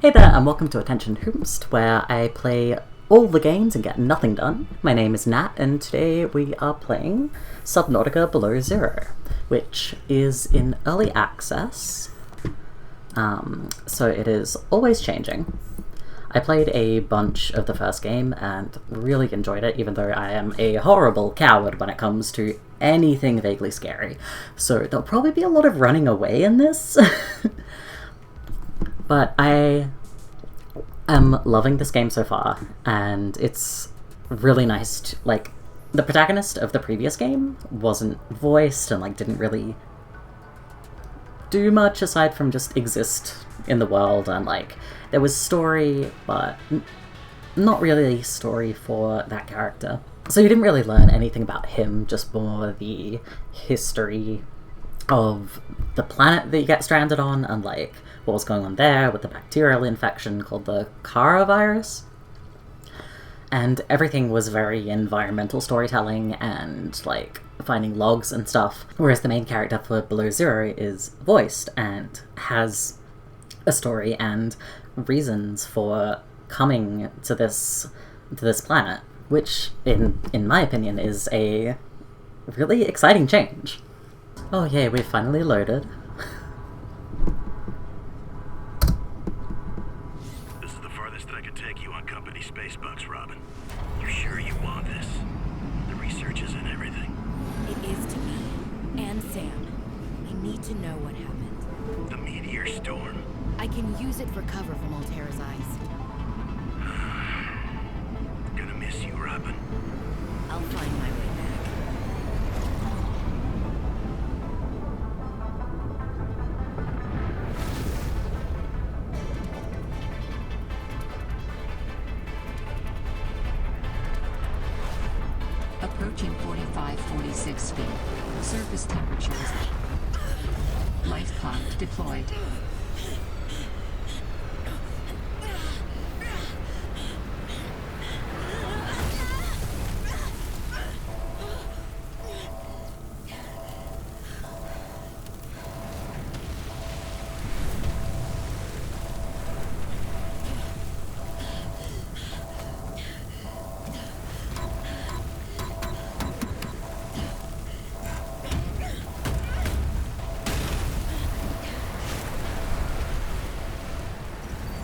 Hey there, and welcome to Attention Hoomst, where I play all the games and get nothing done. My name is Nat, and today we are playing Subnautica Below Zero, which is in early access, so it is always changing. I played a bunch of the first game and really enjoyed it, even though I am a horrible coward when it comes to anything vaguely scary. So there'll probably be a lot of running away in this. But I am loving this game so far, and it's really nice to, like, the protagonist of the previous game wasn't voiced and, like, didn't really do much aside from just exist in the world, and, like, there was story, but not really story for that character. So you didn't really learn anything about him, just more the history of the planet that you get stranded on, and, like, what was going on there with the bacterial infection called the coronavirus. And everything was very environmental storytelling and, like, finding logs and stuff, whereas the main character for Below Zero is voiced and has a story and reasons for coming to this planet, which, in my opinion, is a really exciting change. Oh yay, we've finally loaded. This is the farthest I can take you on company space bucks, Robin. You sure you want this? The research is in everything. It is to me and Sam. I need to know what happened. The meteor storm. I can use it for cover from Altera's eyes. Gonna miss you, Robin. I'll find my way back. Approaching 45-46 feet. Surface temperatures. Light pod deployed.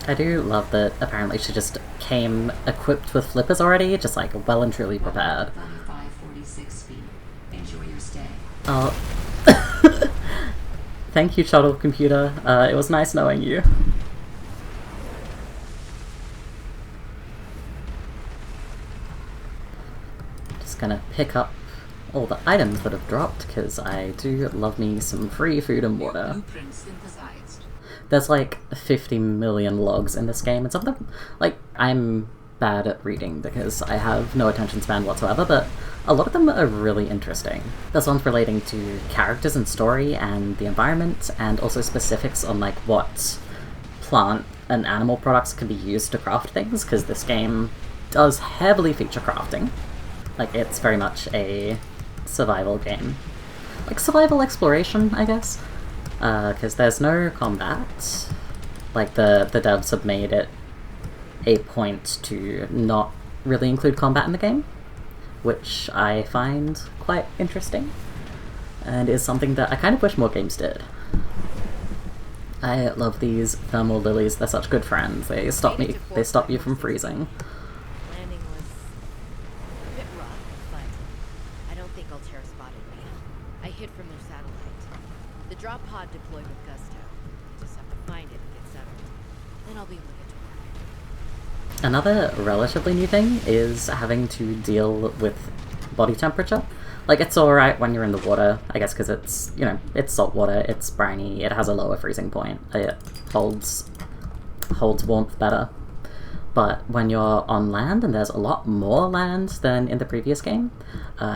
I do love that apparently she just came equipped with flippers already, just like well and truly prepared. 45-46 feet. Enjoy your stay. Oh. Thank you, shuttle computer. It was nice knowing you. Just gonna pick up all the items that have dropped, because I do love me some free food and water. Blueprint synthesized. There's like 50 million logs in this game, and some of them, like, I'm bad at reading because I have no attention span whatsoever, but a lot of them are really interesting. There's ones relating to characters and story and the environment, and also specifics on, like, what plant and animal products can be used to craft things, because this game does heavily feature crafting. Like, it's very much a survival game. Like, survival exploration, I guess. Because there's no combat. Like, the devs have made it a point to not really include combat in the game, which I find quite interesting, and is something that I kind of wish more games did. I love these thermal lilies, they're such good friends. They stop you from freezing. Landing was a bit rough, but I don't think Altera spotted me. I hid from their satellite. The drop pod deployed with gusto. Just have to find it and get settled. Then I'll be able to get to work. Another relatively new thing is having to deal with body temperature. Like, it's alright when you're in the water, I guess, because it's, you know, it's salt water, it's briny, it has a lower freezing point, it holds warmth better. But when you're on land, and there's a lot more land than in the previous game,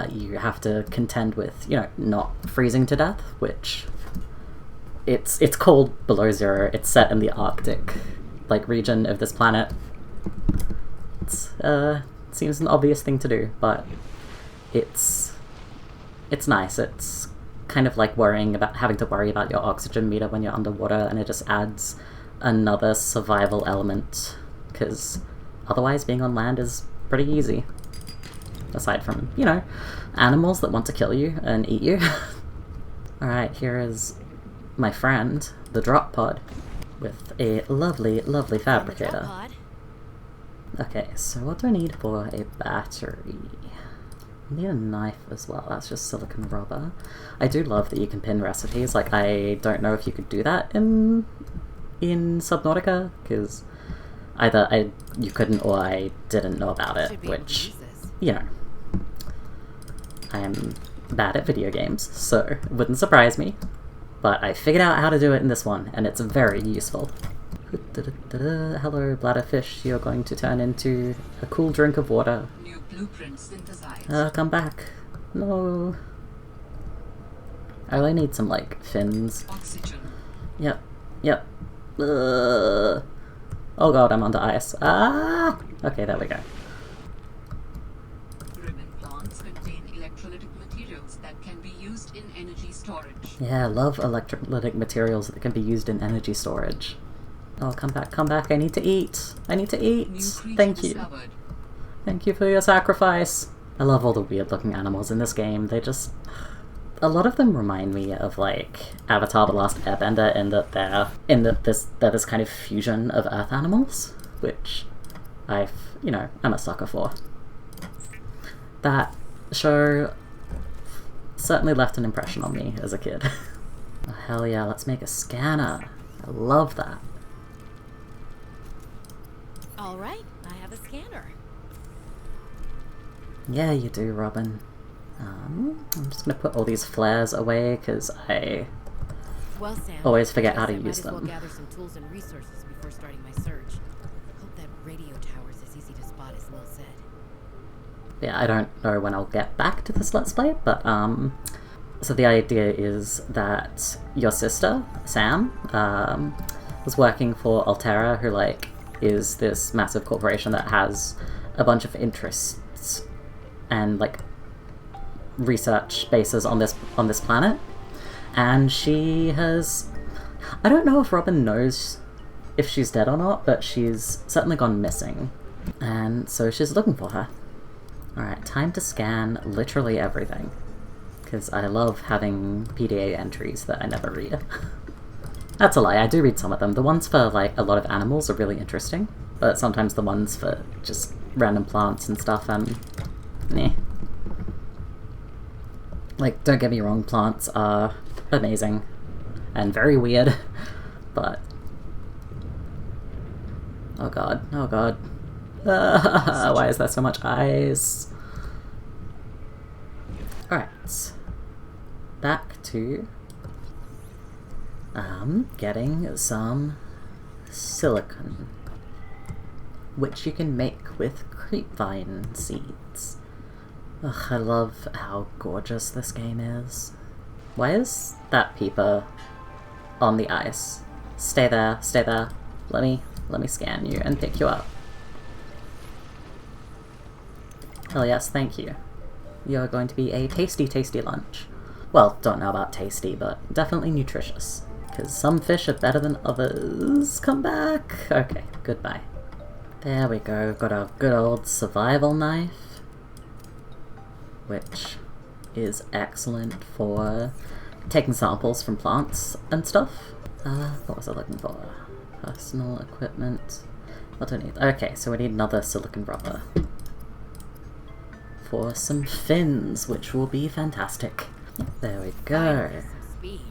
you have to contend with, you know, not freezing to death, which it's called Below Zero. It's set in the Arctic, like, region of this planet. It's seems an obvious thing to do, but it's nice. It's kind of like having to worry about your oxygen meter when you're underwater, and it just adds another survival element, because otherwise being on land is pretty easy. Aside from, you know, animals that want to kill you and eat you. Alright, here is my friend, the drop pod, with a lovely, lovely fabricator. Okay, so what do I need for a battery? I need a knife as well, that's just silicon rubber. I do love that you can pin recipes, like I don't know if you could do that in Subnautica, because either you couldn't or I didn't know about it, which, you know, I am bad at video games, so it wouldn't surprise me. But I figured out how to do it in this one, and it's very useful. Hello, bladderfish, you're going to turn into a cool drink of water. New blueprint synthesized. Come back. No. I only need some, like, fins. Oxygen. Yep. Yep. Oh god, I'm under ice. Ah! Okay, there we go. Ribbon plants contain electrolytic materials that can be used in energy storage. Yeah, I love electrolytic materials that can be used in energy storage. Oh, come back, come back, I need to eat! I need to eat! Thank you! Discovered. Thank you for your sacrifice! I love all the weird looking animals in this game, they just... A lot of them remind me of, like, Avatar The Last Airbender in that they're this kind of fusion of earth animals, which I'm a sucker for. That show certainly left an impression on me as a kid. Oh, hell yeah, let's make a scanner. I love that. Alright, I have a scanner. Yeah, you do, Robin. I'm just gonna put all these flares away because I Well, Sam, always forget how to I might use as well them. gather some tools and resources before starting my search. Hope that radio tower's as easy to spot as Lil said. Yeah, I don't know when I'll get back to this Let's Play, but so the idea is that your sister, Sam, was working for Altera, who, like, is this massive corporation that has a bunch of interests and, like, research bases on this planet, and she has... I don't know if Robin knows if she's dead or not, but she's certainly gone missing, and so she's looking for her. Alright, time to scan literally everything, because I love having PDA entries that I never read. That's a lie, I do read some of them. The ones for, like, a lot of animals are really interesting, but sometimes the ones for just random plants and stuff, meh. Like, don't get me wrong, plants are amazing and very weird, but... Oh god, oh god. Why is there so much ice? Alright. Back to... getting some silicon, which you can make with creepvine seeds. Ugh, I love how gorgeous this game is. Why is that peeper on the ice? Stay there, stay there. Let me scan you and pick you up. Hell yes, thank you. You're going to be a tasty, tasty lunch. Well, don't know about tasty, but definitely nutritious. Because some fish are better than others. Come back! Okay, goodbye. There we go, got our good old survival knife, which is excellent for taking samples from plants and stuff. What was I looking for? Personal equipment. What do I need? Okay, so we need another silicon rubber for some fins, which will be fantastic. There we go. Speed.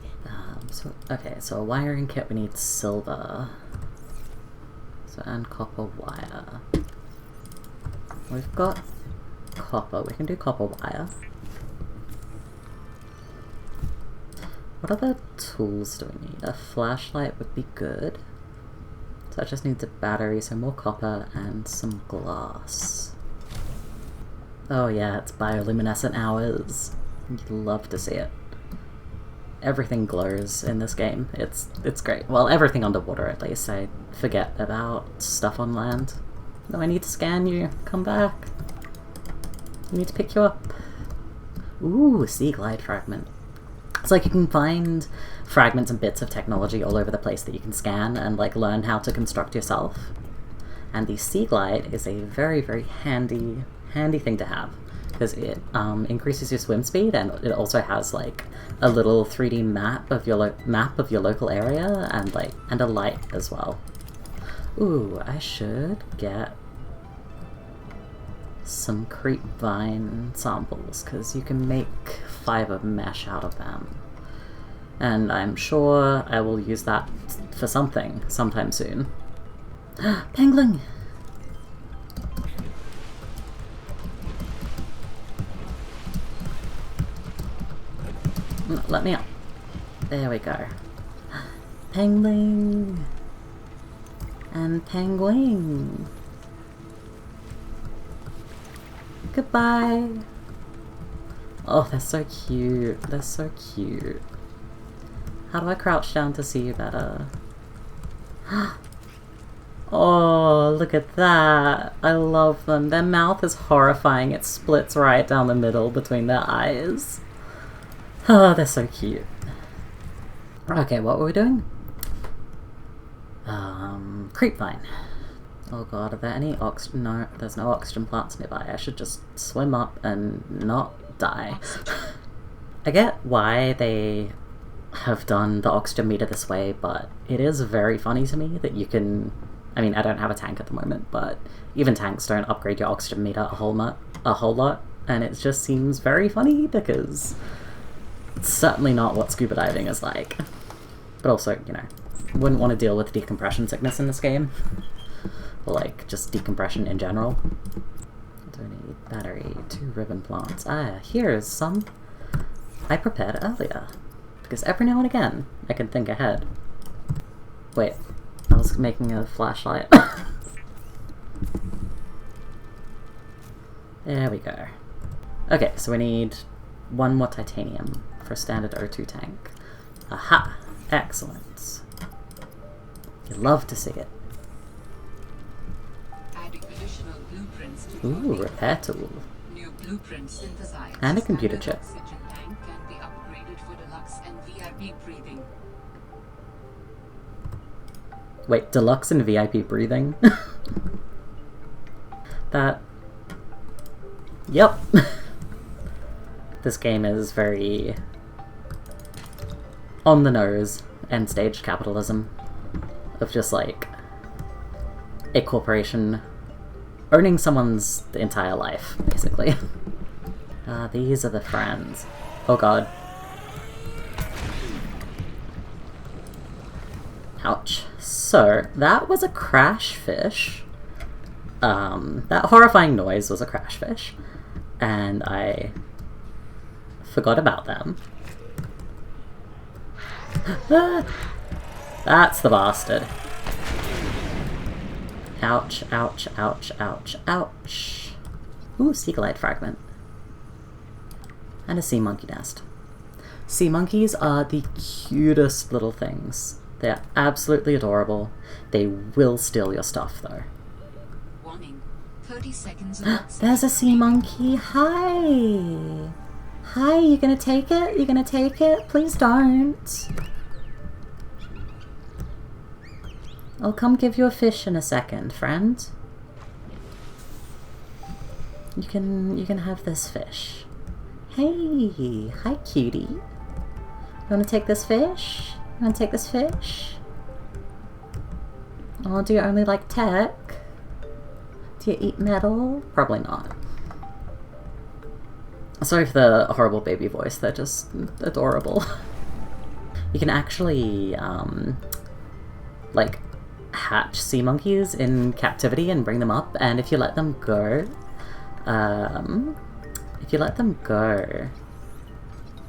So a wiring kit, we need silver. So, and copper wire. We've got copper, we can do copper wire. What other tools do we need? A flashlight would be good. So it just needs a battery, so more copper and some glass. Oh yeah, it's bioluminescent hours. You'd love to see it. Everything glows in this game. It's great. Well, everything underwater at least. I forget about stuff on land. No, I need to scan you. Come back. I need to pick you up. Ooh, sea glide fragment. It's like you can find fragments and bits of technology all over the place that you can scan and like learn how to construct yourself. And the Sea Glide is a very, very handy thing to have, because it increases your swim speed, and it also has like a little 3D map of your local area, and a light as well. Ooh, I should get some creep vine samples, because you can make fiber mesh out of them. And I'm sure I will use that for something sometime soon. Pangolin! Let me up. There we go. Pangolin! And penguin! Goodbye! Oh, they're so cute. They're so cute. How do I crouch down to see you better? Oh, look at that! I love them. Their mouth is horrifying. It splits right down the middle between their eyes. Oh, they're so cute. Okay, what were we doing? Creepvine. Oh god, are there any oxygen? No, there's no oxygen plants nearby. I should just swim up and not die. I get why they have done the oxygen meter this way, but it is very funny to me that you can... I mean, I don't have a tank at the moment, but even tanks don't upgrade your oxygen meter a whole lot, and it just seems very funny because it's certainly not what scuba diving is like. But also, you know, wouldn't want to deal with decompression sickness in this game. Or like, just decompression in general. Do I need battery? 2 ribbon plants. Ah, here's some I prepared earlier. Because every now and again, I can think ahead. Wait, I was making a flashlight. There we go. Okay, so we need 1 more titanium for a standard O2 tank. Aha! Excellent. You love to see it. Adding additional blueprints to Ooh, repair tool. new blueprints synthesized. And a computer chip. Standard oxygen tank can be upgraded for deluxe and VIP breathing. Wait, deluxe and VIP breathing? That... Yep. This game is very... on the nose, end stage capitalism. Of just like... a corporation owning someone's entire life, basically. These are the friends. Oh god. Ouch. So, that was a crash fish. That horrifying noise was a crash fish. And I forgot about them. That's the bastard. Ouch, ouch, ouch, ouch, ouch. Ooh, sea glide fragment. And a sea monkey nest. Sea monkeys are the cutest little things. They're absolutely adorable. They will steal your stuff, though. Warning. 30 seconds of There's a sea monkey. Hi! Hi, you gonna take it? You gonna take it? Please don't. I'll come give you a fish in a second, friend. You can have this fish. Hey! Hi, cutie. You wanna take this fish? You wanna take this fish? Oh, do you only like tech? Do you eat metal? Probably not. Sorry for the horrible baby voice, they're just adorable. You can actually, like, hatch sea monkeys in captivity and bring them up, and if you let them go,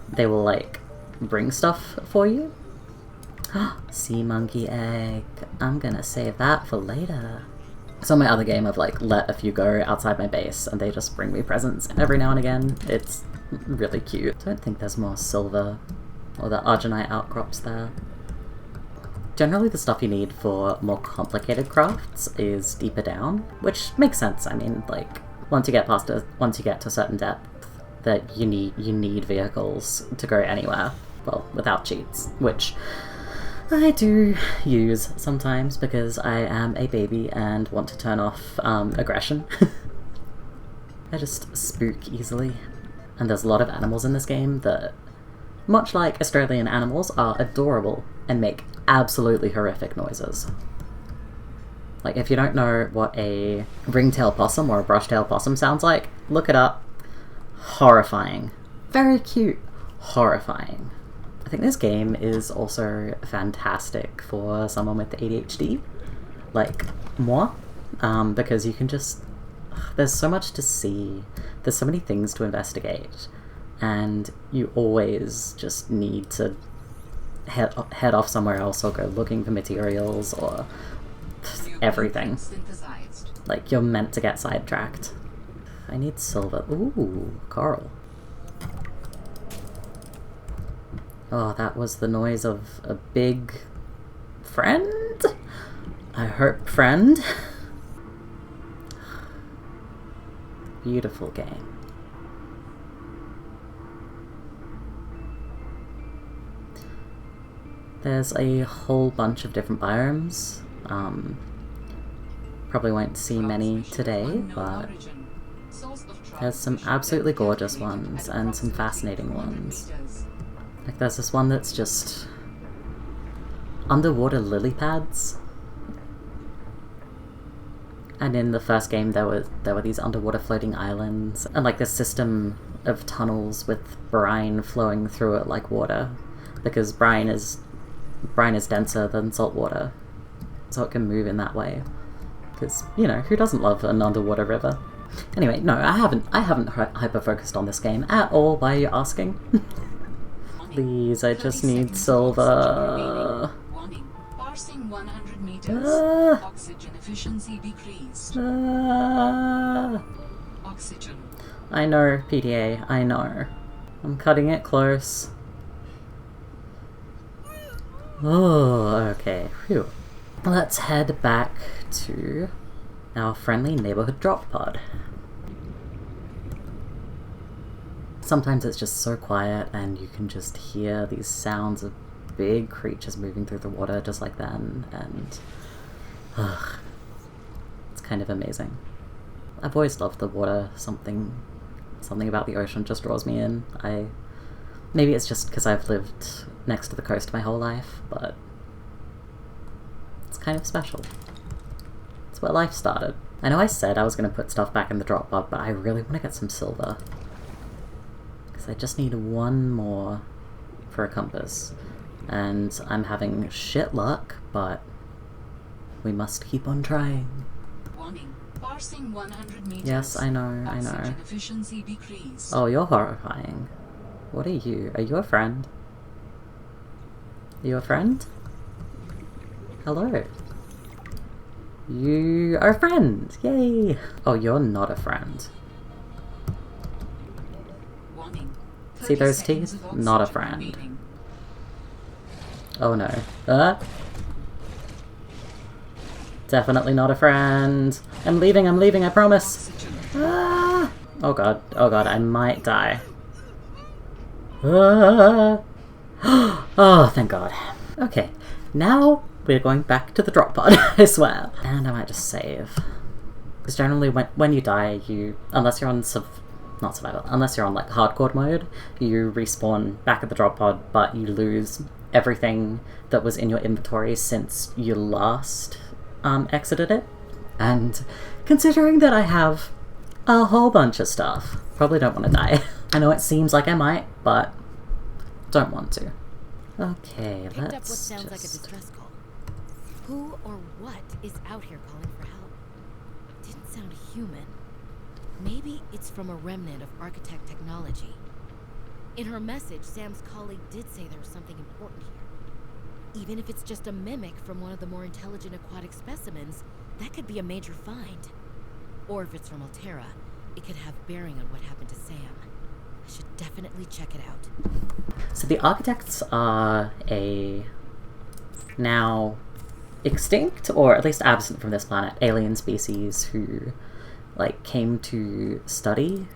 they will, like, bring stuff for you. Sea monkey egg. I'm gonna save that for later. So my other game, I've like let a few go outside my base and they just bring me presents every now and again. It's really cute. I don't think there's more silver or the arginite outcrops there. Generally the stuff you need for more complicated crafts is deeper down, which makes sense. I mean, like, once you get to a certain depth, that you need vehicles to go anywhere. Well, without cheats, which I do use sometimes because I am a baby and want to turn off aggression. I just spook easily. And there's a lot of animals in this game that, much like Australian animals, are adorable and make absolutely horrific noises. Like, if you don't know what a ringtail possum or a brushtail possum sounds like, look it up. Horrifying. Very cute. Horrifying. I think this game is also fantastic for someone with ADHD, like moi, because you can just... There's so much to see, there's so many things to investigate, and you always just need to head off somewhere else or go looking for materials or everything. Like, you're meant to get sidetracked. I need silver. Ooh, coral. Oh, that was the noise of a big friend? I hope friend? Beautiful game. There's a whole bunch of different biomes. Probably won't see many today, but there's some absolutely gorgeous ones and some fascinating ones. Like, there's this one that's just underwater lily pads. And in the first game there were these underwater floating islands, and like this system of tunnels with brine flowing through it like water, because brine is denser than salt water, so it can move in that way. Because, you know, who doesn't love an underwater river? Anyway, no, I haven't hyper-focused on this game at all, why are you asking? Please, I just need silver. Passing 100 meters. Oxygen efficiency decreased. Oxygen. I know, PDA, I know. I'm cutting it close. Oh, okay. Phew. Let's head back to our friendly neighborhood drop pod. Sometimes it's just so quiet and you can just hear these sounds of big creatures moving through the water just like then, and it's kind of amazing. I've always loved the water. Something about the ocean just draws me in. Maybe it's just because I've lived next to the coast my whole life, but it's kind of special. It's where life started. I know I said I was going to put stuff back in the drop pod, but I really want to get some silver. Because I just need one more for a compass. And I'm having shit luck, but we must keep on trying. Warning. Passing 100 meters. Yes, I know, I know. Oxygen efficiency decreased. Oh, you're horrifying. What are you? Are you a friend? Are you a friend? Hello. You are a friend! Yay! Oh, you're not a friend. Warning. See those 30 teeth? seconds of Not a oxygen friend. remaining. Oh no. Definitely not a friend. I'm leaving, I promise. Oxygen. Ah! Oh god, I might die. Ah! Oh, thank god. Okay, now we're going back to the drop pod, I swear. And I might just save. Because generally when you die, unless you're on not survival, unless you're on like hardcore mode, you respawn back at the drop pod, but you lose everything that was in your inventory since you last exited it. And considering that I have a whole bunch of stuff, probably don't want to die. I know it seems like I might, but don't want to. Okay, Picked up what let's sounds like a just... distress call. Who or what is out here calling for help? Didn't sound human. Maybe it's from a remnant of architect technology. In her message, Sam's colleague did say there was something important here. Even if it's just a mimic from one of the more intelligent aquatic specimens, that could be a major find. Or if it's from Altera, it could have bearing on what happened to Sam. I should definitely check it out. So the architects are a now extinct, or at least absent from this planet, alien species who like came to study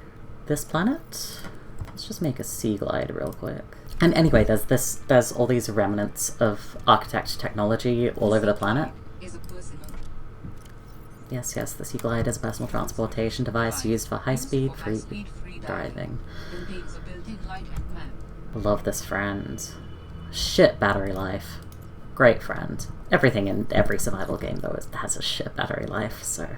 this planet. Let's just make a sea glide real quick. And anyway, there's all these remnants of architect technology all over the planet. Is a personal Yes, the Sea Glide is a personal transportation device used for high-speed free driving. Contains a built-in light and map. Love this friend. Shit battery life. Great friend. Everything in every survival game, though, has a shit battery life, so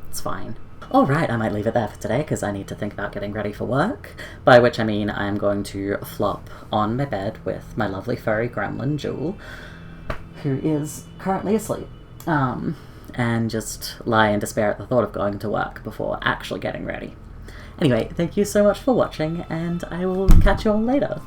it's fine. Alright, I might leave it there for today, because I need to think about getting ready for work, by which I mean I am going to flop on my bed with my lovely furry gremlin, Jewel, who is currently asleep, and just lie in despair at the thought of going to work before actually getting ready. Anyway, thank you so much for watching, and I will catch you all later.